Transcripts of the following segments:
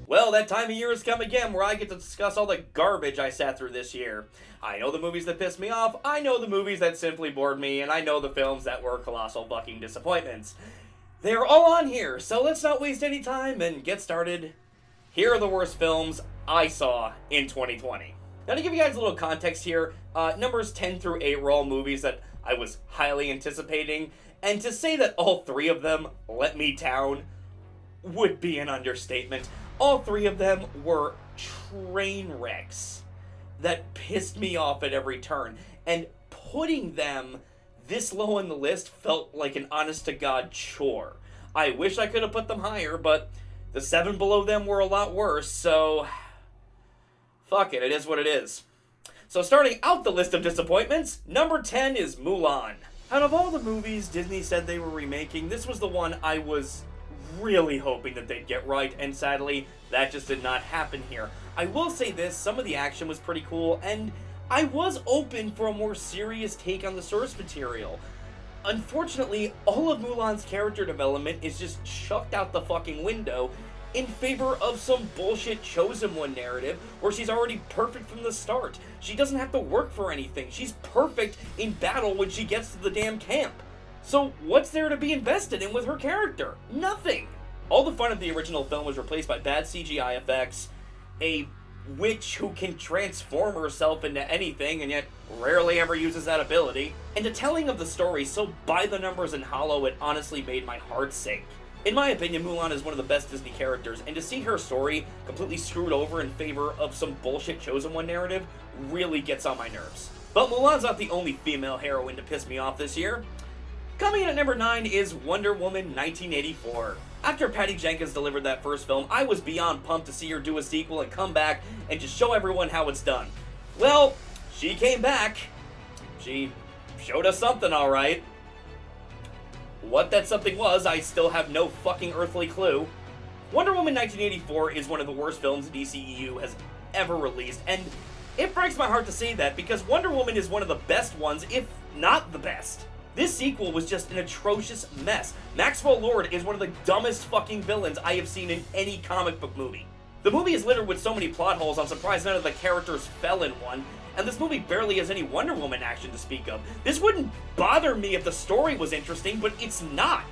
Well, that time of year has come again where I get to discuss all the garbage I sat through this year. I know the movies that pissed me off, I know the movies that simply bored me, and I know the films that were colossal fucking disappointments. They're all on here, so let's not waste any time and get started. Here are the worst films I saw in 2020. Now, to give you guys a little context here, numbers 10 through 8 were all movies that I was highly anticipating, and to say that all three of them let me down would be an understatement. All three of them were train wrecks that pissed me off at every turn, and putting them this low on the list felt like an honest-to-God chore. I wish I could have put them higher, but the 7 below them were a lot worse, so fuck it, it is what it is. So starting out the list of disappointments, number 10 is Mulan. Out of all the movies Disney said they were remaking, this was the one I was really hoping that they'd get right, and sadly, that just did not happen here. I will say this, some of the action was pretty cool, and I was open for a more serious take on the source material. Unfortunately, all of Mulan's character development is just chucked out the fucking window in favor of some bullshit chosen one narrative where she's already perfect from the start. She doesn't have to work for anything. She's perfect in battle when she gets to the damn camp. So what's there to be invested in with her character? Nothing! All the fun of the original film was replaced by bad CGI effects, a witch who can transform herself into anything and yet rarely ever uses that ability, and a telling of the story so by the numbers and hollow it honestly made my heart sink. In my opinion, Mulan is one of the best Disney characters, and to see her story completely screwed over in favor of some bullshit chosen one narrative really gets on my nerves. But Mulan's not the only female heroine to piss me off this year. Coming in at number 9 is Wonder Woman 1984. After Patty Jenkins delivered that first film, I was beyond pumped to see her do a sequel and come back and just show everyone how it's done. Well, she came back. She showed us something, alright. What that something was, I still have no fucking earthly clue. Wonder Woman 1984 is one of the worst films the DCEU has ever released, and it breaks my heart to say that because Wonder Woman is one of the best ones, if not the best. This sequel was just an atrocious mess. Maxwell Lord is one of the dumbest fucking villains I have seen in any comic book movie. The movie is littered with so many plot holes, I'm surprised none of the characters fell in one, and this movie barely has any Wonder Woman action to speak of. This wouldn't bother me if the story was interesting, but it's not.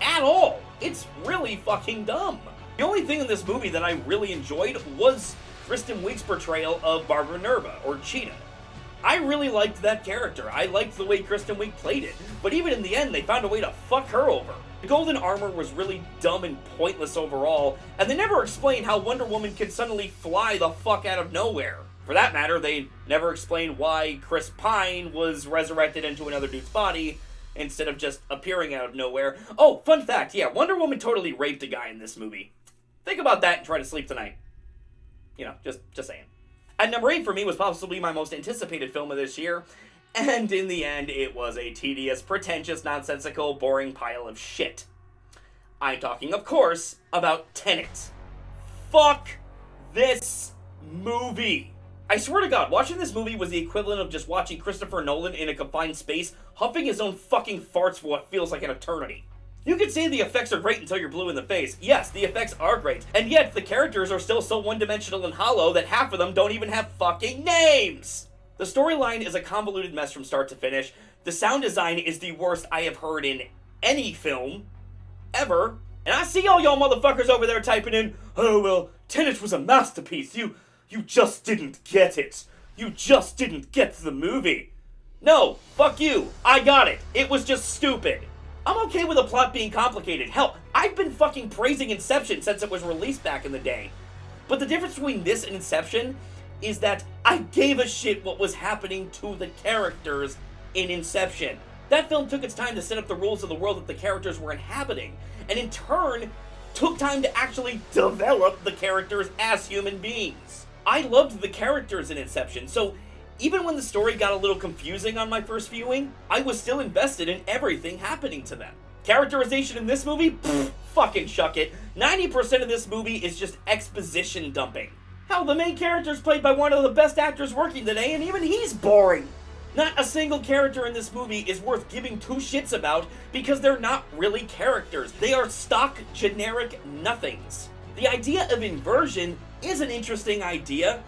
At all. It's really fucking dumb. The only thing in this movie that I really enjoyed was Kristen Wiig's portrayal of Barbara Nerva, or Cheetah. I really liked that character. I liked the way Kristen Wiig played it, but even in the end, they found a way to fuck her over. The golden armor was really dumb and pointless overall, and they never explained how Wonder Woman could suddenly fly the fuck out of nowhere. For that matter, they never explained why Chris Pine was resurrected into another dude's body instead of just appearing out of nowhere. Oh, fun fact, yeah, Wonder Woman totally raped a guy in this movie. Think about that and try to sleep tonight. You know, just saying. At number 8 for me was possibly my most anticipated film of this year, and in the end, it was a tedious, pretentious, nonsensical, boring pile of shit. I'm talking, of course, about Tenet. Fuck this movie. I swear to God, watching this movie was the equivalent of just watching Christopher Nolan in a confined space, huffing his own fucking farts for what feels like an eternity. You could say the effects are great until you're blue in the face. Yes, the effects are great. And yet, the characters are still so one-dimensional and hollow that half of them don't even have fucking names! The storyline is a convoluted mess from start to finish. The sound design is the worst I have heard in any film, ever. And I see all y'all motherfuckers over there typing in, oh well, Tenet was a masterpiece. You just didn't get it. You just didn't get the movie. No, fuck you. I got it. It was just stupid. I'm okay with a plot being complicated. Hell, I've been fucking praising Inception since it was released back in the day. But the difference between this and Inception is that I gave a shit what was happening to the characters in Inception. That film took its time to set up the rules of the world that the characters were inhabiting, and in turn, took time to actually develop the characters as human beings. I loved the characters in Inception, so even when the story got a little confusing on my first viewing, I was still invested in everything happening to them. Characterization in this movie? Pfft, fucking shuck it. 90% of this movie is just exposition dumping. Hell, the main character's played by one of the best actors working today, and even he's boring. Not a single character in this movie is worth giving two shits about because they're not really characters. They are stock, generic nothings. The idea of inversion is an interesting idea,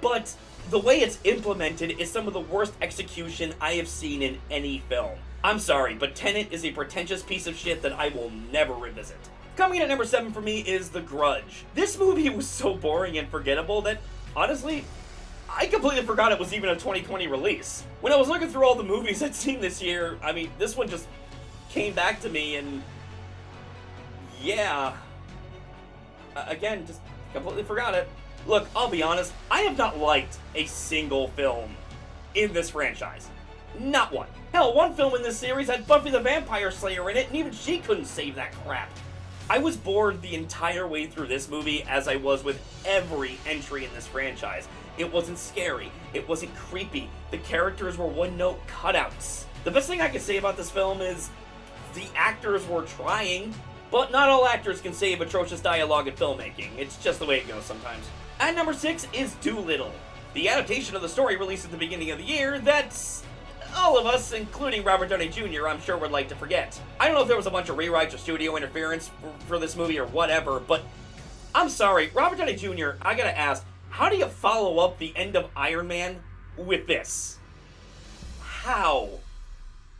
but the way it's implemented is some of the worst execution I have seen in any film. I'm sorry, but Tenet is a pretentious piece of shit that I will never revisit. Coming in at number 7 for me is The Grudge. This movie was so boring and forgettable that, honestly, I completely forgot it was even a 2020 release. When I was looking through all the movies I'd seen this year, I mean, this one just came back to me and... yeah. Again, just completely forgot it. Look, I'll be honest, I have not liked a single film in this franchise. Not one. Hell, one film in this series had Buffy the Vampire Slayer in it, and even she couldn't save that crap. I was bored the entire way through this movie, as I was with every entry in this franchise. It wasn't scary. It wasn't creepy. The characters were one-note cutouts. The best thing I can say about this film is the actors were trying, but not all actors can save atrocious dialogue in filmmaking. It's just the way it goes sometimes. At number 6 is Doolittle, the adaptation of the story released at the beginning of the year that's all of us, including Robert Downey Jr., I'm sure would like to forget. I don't know if there was a bunch of rewrites or studio interference for this movie or whatever, but I'm sorry, Robert Downey Jr., I gotta ask, how do you follow up the end of Iron Man with this? How?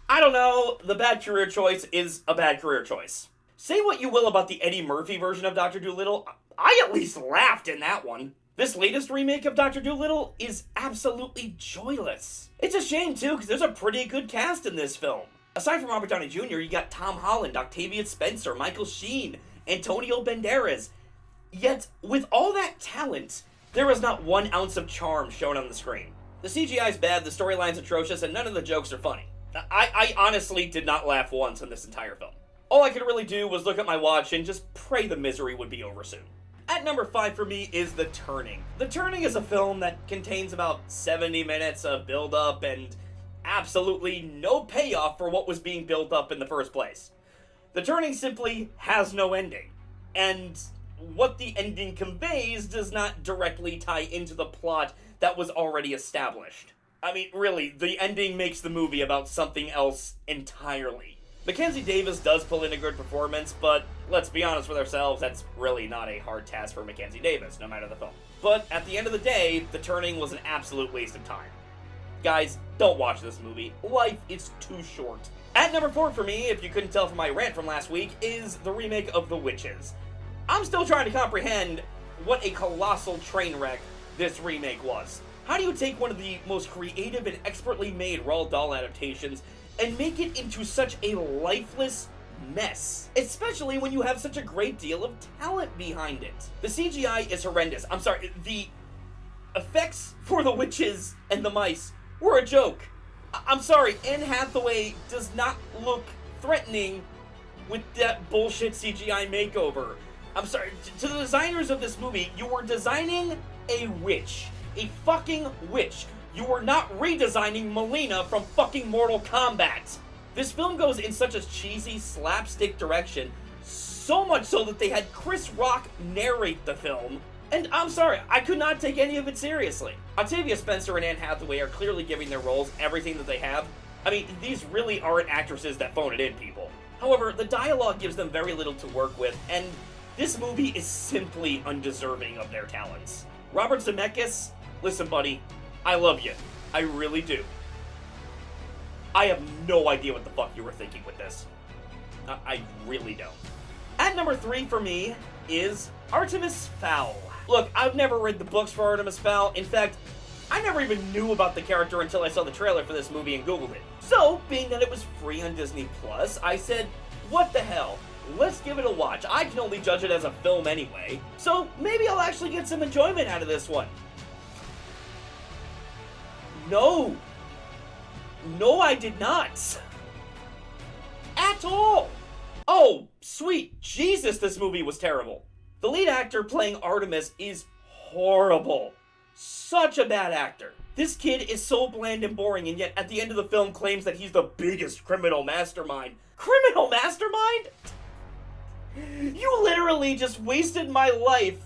I don't know, the bad career choice is a bad career choice. Say what you will about the Eddie Murphy version of Dr. Doolittle, I at least laughed in that one. This latest remake of Dr. Doolittle is absolutely joyless. It's a shame too, because there's a pretty good cast in this film. Aside from Robert Downey Jr., you got Tom Holland, Octavia Spencer, Michael Sheen, Antonio Banderas. Yet, with all that talent, there is not 1 ounce of charm shown on the screen. The CGI's bad, the storyline's atrocious, and none of the jokes are funny. I honestly did not laugh once in this entire film. All I could really do was look at my watch and just pray the misery would be over soon. At number 5 for me is The Turning. The Turning is a film that contains about 70 minutes of build-up and absolutely no payoff for what was being built up in the first place. The Turning simply has no ending, and what the ending conveys does not directly tie into the plot that was already established. I mean, really, the ending makes the movie about something else entirely. Mackenzie Davis does pull in a good performance, but let's be honest with ourselves, that's really not a hard task for Mackenzie Davis, no matter the film. But at the end of the day, The Turning was an absolute waste of time. Guys, don't watch this movie. Life is too short. At number 4 for me, if you couldn't tell from my rant from last week, is the remake of The Witches. I'm still trying to comprehend what a colossal train wreck this remake was. How do you take one of the most creative and expertly made Roald Dahl adaptations and make it into such a lifeless mess? Especially when you have such a great deal of talent behind it. The CGI is horrendous. I'm sorry, the effects for the witches and the mice were a joke. I'm sorry, Anne Hathaway does not look threatening with that bullshit CGI makeover. I'm sorry, to the designers of this movie, you were designing a witch. A fucking witch. You were not redesigning Melina from fucking Mortal Kombat. This film goes in such a cheesy, slapstick direction, so much so that they had Chris Rock narrate the film, and I'm sorry, I could not take any of it seriously. Octavia Spencer and Anne Hathaway are clearly giving their roles everything that they have. I mean, these really aren't actresses that phone it in, people. However, the dialogue gives them very little to work with, and this movie is simply undeserving of their talents. Robert Zemeckis, listen buddy, I love you. I really do. I have no idea what the fuck you were thinking with this. I really don't. At number 3 for me is Artemis Fowl. Look, I've never read the books for Artemis Fowl. In fact, I never even knew about the character until I saw the trailer for this movie and Googled it. So, being that it was free on Disney Plus, I said, what the hell? Let's give it a watch. I can only judge it as a film anyway, so maybe I'll actually get some enjoyment out of this one. No, I did not. At all. Oh, sweet Jesus, this movie was terrible. The lead actor playing Artemis is horrible. Such a bad actor. This kid is so bland and boring, and yet at the end of the film claims that he's the biggest criminal mastermind. Criminal mastermind? You literally just wasted my life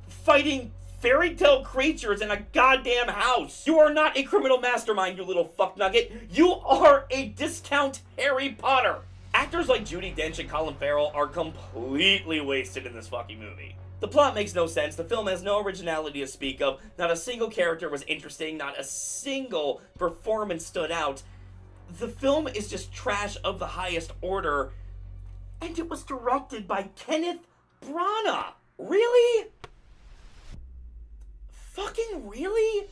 fighting fairy tale creatures in a goddamn house. You are not a criminal mastermind, you little fucknugget. You are a discount Harry Potter. Actors like Judi Dench and Colin Farrell are completely wasted in this fucking movie. The plot makes no sense, the film has no originality to speak of, not a single character was interesting, not a single performance stood out. The film is just trash of the highest order, and it was directed by Kenneth Branagh. Really? Fucking really?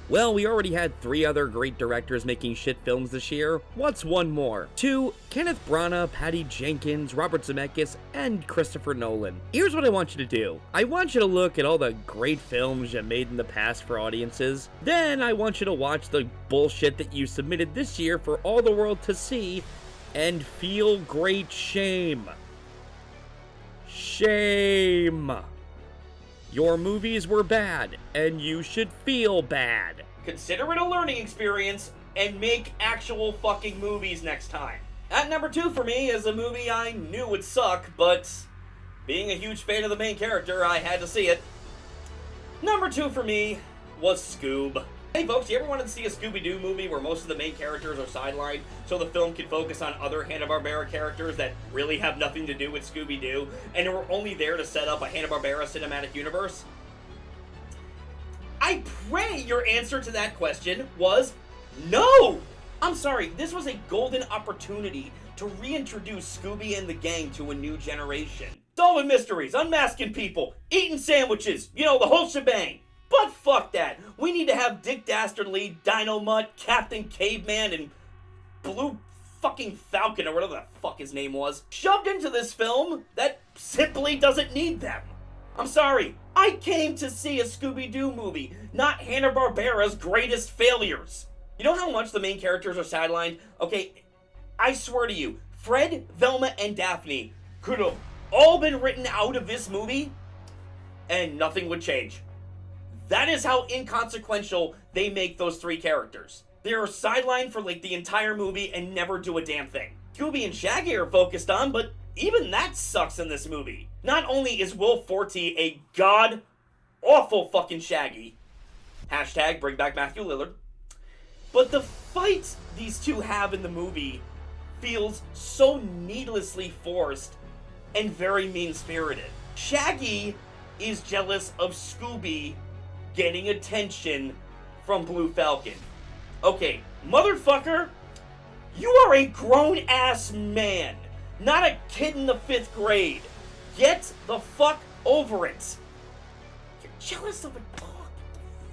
Well, we already had 3 other great directors making shit films this year. What's one more? 2. Kenneth Branagh, Patty Jenkins, Robert Zemeckis, and Christopher Nolan. Here's what I want you to do. I want you to look at all the great films you made in the past for audiences. Then I want you to watch the bullshit that you submitted this year for all the world to see and feel great shame. Shame. Your movies were bad, and you should feel bad. Consider it a learning experience, and make actual fucking movies next time. At number 2 for me is a movie I knew would suck, but being a huge fan of the main character, I had to see it. Number 2 for me was Scoob. Hey folks, you ever wanted to see a Scooby-Doo movie where most of the main characters are sidelined so the film can focus on other Hanna-Barbera characters that really have nothing to do with Scooby-Doo and are only there to set up a Hanna-Barbera cinematic universe? I pray your answer to that question was no! I'm sorry, this was a golden opportunity to reintroduce Scooby and the gang to a new generation. Solving mysteries, unmasking people, eating sandwiches, you know, the whole shebang. But fuck that. We need to have Dick Dastardly, Dino Mutt, Captain Caveman, and Blue fucking Falcon, or whatever the fuck his name was, shoved into this film that simply doesn't need them. I'm sorry. I came to see a Scooby-Doo movie, not Hanna-Barbera's greatest failures. You know how much the main characters are sidelined? Okay, I swear to you, Fred, Velma, and Daphne could have all been written out of this movie, and nothing would change. That is how inconsequential they make those 3 characters. They are sidelined for like the entire movie and never do a damn thing. Scooby and Shaggy are focused on, but even that sucks in this movie. Not only is Will Forte a god-awful fucking Shaggy, hashtag bring back Matthew Lillard, but the fight these two have in the movie feels so needlessly forced and very mean-spirited. Shaggy is jealous of Scooby getting attention from Blue Falcon. Okay, motherfucker, you are a grown-ass man, not a kid in the 5th grade. Get the fuck over it. You're jealous of a dog.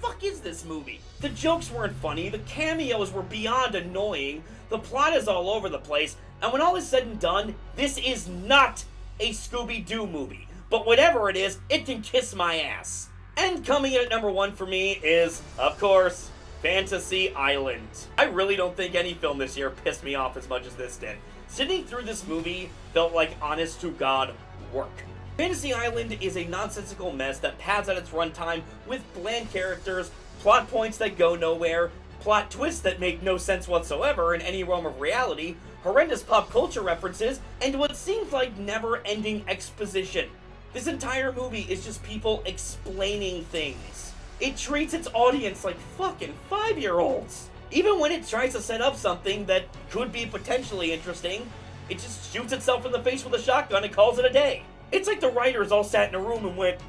What the fuck is this movie? The jokes weren't funny, the cameos were beyond annoying, the plot is all over the place, and when all is said and done, this is not a Scooby-Doo movie. But whatever it is, it can kiss my ass. And coming in at number 1 for me is, of course, Fantasy Island. I really don't think any film this year pissed me off as much as this did. Sitting through this movie felt like honest-to-God work. Fantasy Island is a nonsensical mess that pads at its runtime with bland characters, plot points that go nowhere, plot twists that make no sense whatsoever in any realm of reality, horrendous pop culture references, and what seems like never-ending exposition. This entire movie is just people explaining things. It treats its audience like fucking 5-year-olds. Even when it tries to set up something that could be potentially interesting, it just shoots itself in the face with a shotgun and calls it a day. It's like the writers all sat in a room and went,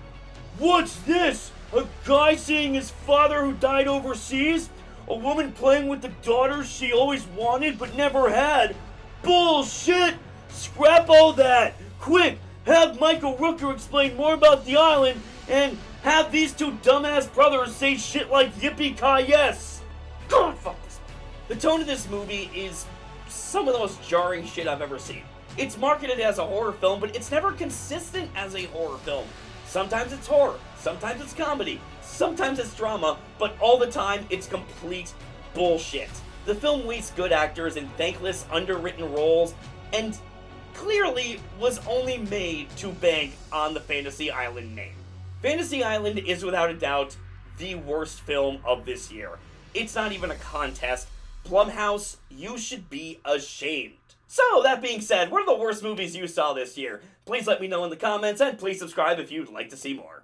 "What's this? A guy seeing his father who died overseas? A woman playing with the daughters she always wanted but never had? Bullshit! Scrap all that! Quick! Have Michael Rooker explain more about the island, and have these 2 dumbass brothers say shit like yippee-ki-yes!" God, fuck this. The tone of this movie is some of the most jarring shit I've ever seen. It's marketed as a horror film, but it's never consistent as a horror film. Sometimes it's horror, sometimes it's comedy, sometimes it's drama, but all the time it's complete bullshit. The film wastes good actors in thankless, underwritten roles, and clearly was only made to bank on the Fantasy Island name. Fantasy Island is without a doubt the worst film of this year. It's not even a contest. Blumhouse, you should be ashamed. So, that being said, what are the worst movies you saw this year? Please let me know in the comments, and please subscribe if you'd like to see more.